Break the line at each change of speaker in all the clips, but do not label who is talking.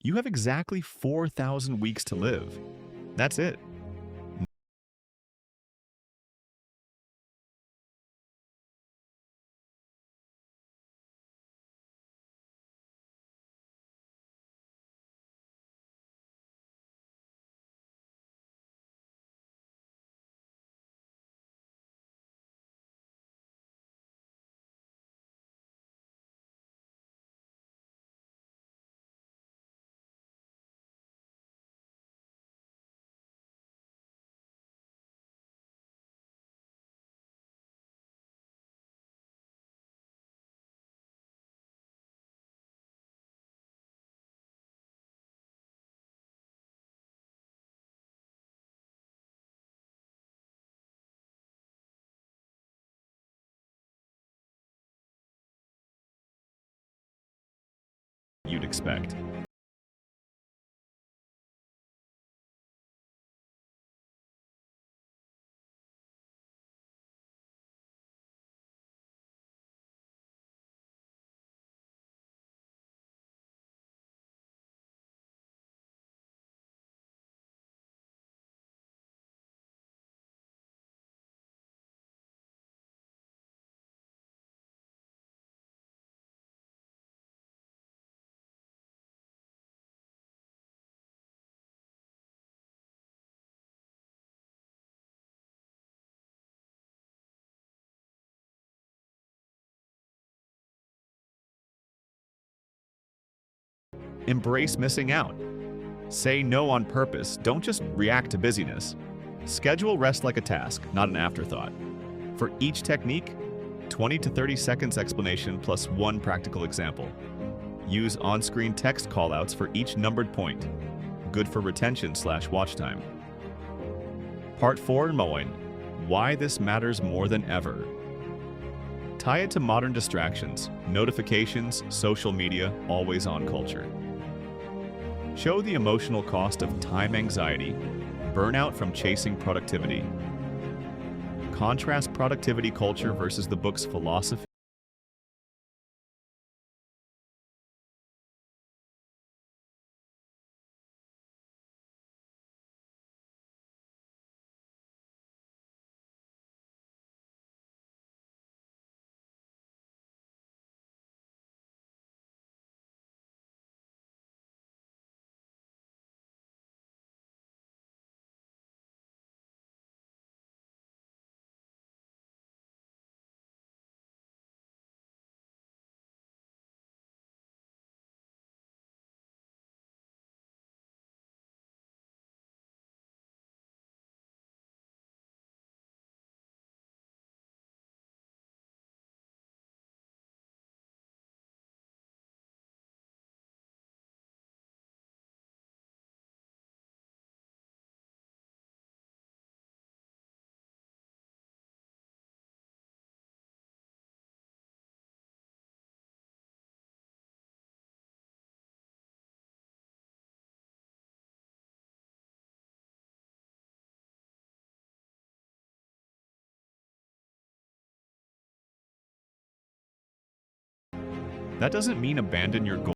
You have exactly 4,000 weeks to live. That's it. You'd expect. Embrace missing out. Say no on purpose. Don't just react to busyness. Schedule rest like a task, not an afterthought. For each technique, 20 to 30 seconds explanation plus one practical example. Use on-screen text callouts for each numbered point. Good for retention/watch time. Part 4 in mowing. Why this matters more than ever. Tie it to modern distractions, notifications, social media, always-on culture. Show the emotional cost of time anxiety, burnout from chasing productivity. Contrast productivity culture versus the book's philosophy. That doesn't mean abandon your goal.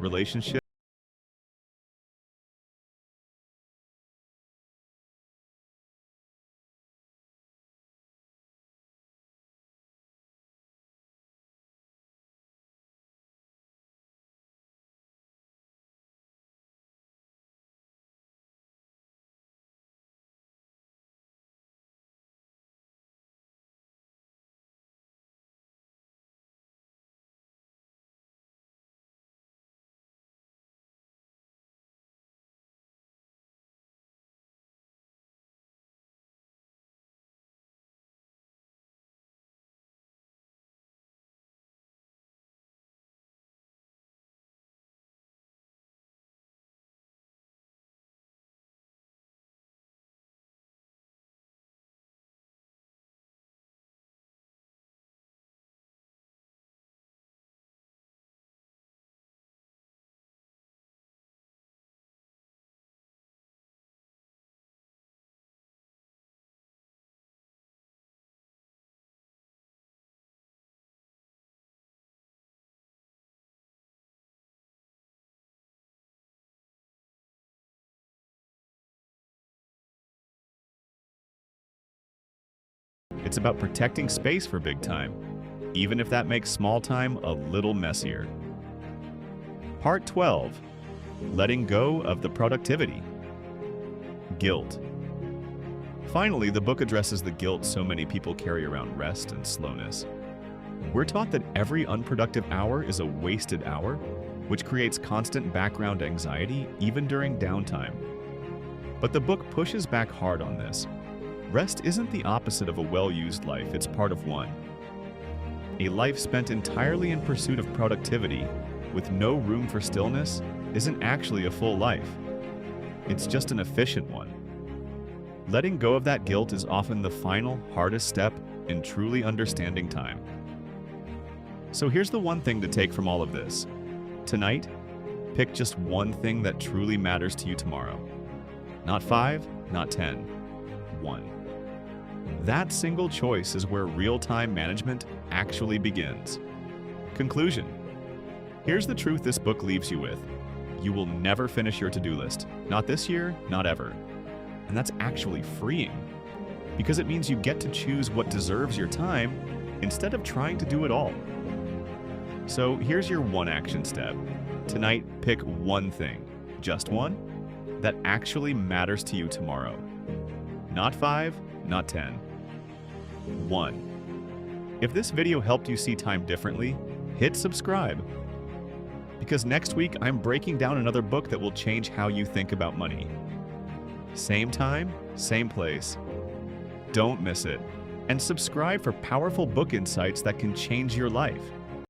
relationships. It's about protecting space for big time, even if that makes small time a little messier. Part 12. Letting go of the productivity. Guilt. Finally, the book addresses the guilt so many people carry around rest and slowness. We're taught that every unproductive hour is a wasted hour, which creates constant background anxiety even during downtime. But the book pushes back hard on this. Rest isn't the opposite of a well-used life, it's part of one. A life spent entirely in pursuit of productivity, with no room for stillness, isn't actually a full life. It's just an efficient one. Letting go of that guilt is often the final, hardest step in truly understanding time. So here's the one thing to take from all of this. Tonight, pick just one thing that truly matters to you tomorrow. Not 5, not 10, 1. That single choice is where real-time management actually begins. Conclusion. Here's the truth this book leaves you with. You will never finish your to-do list. Not this year, not ever. And that's actually freeing, because it means you get to choose what deserves your time instead of trying to do it all. So here's your one action step. Tonight, pick one thing, just one, that actually matters to you tomorrow. Not 5, not 10. 1. If this video helped you see time differently, hit subscribe. Because next week, I'm breaking down another book that will change how you think about money. Same time, same place. Don't miss it. And subscribe for powerful book insights that can change your life.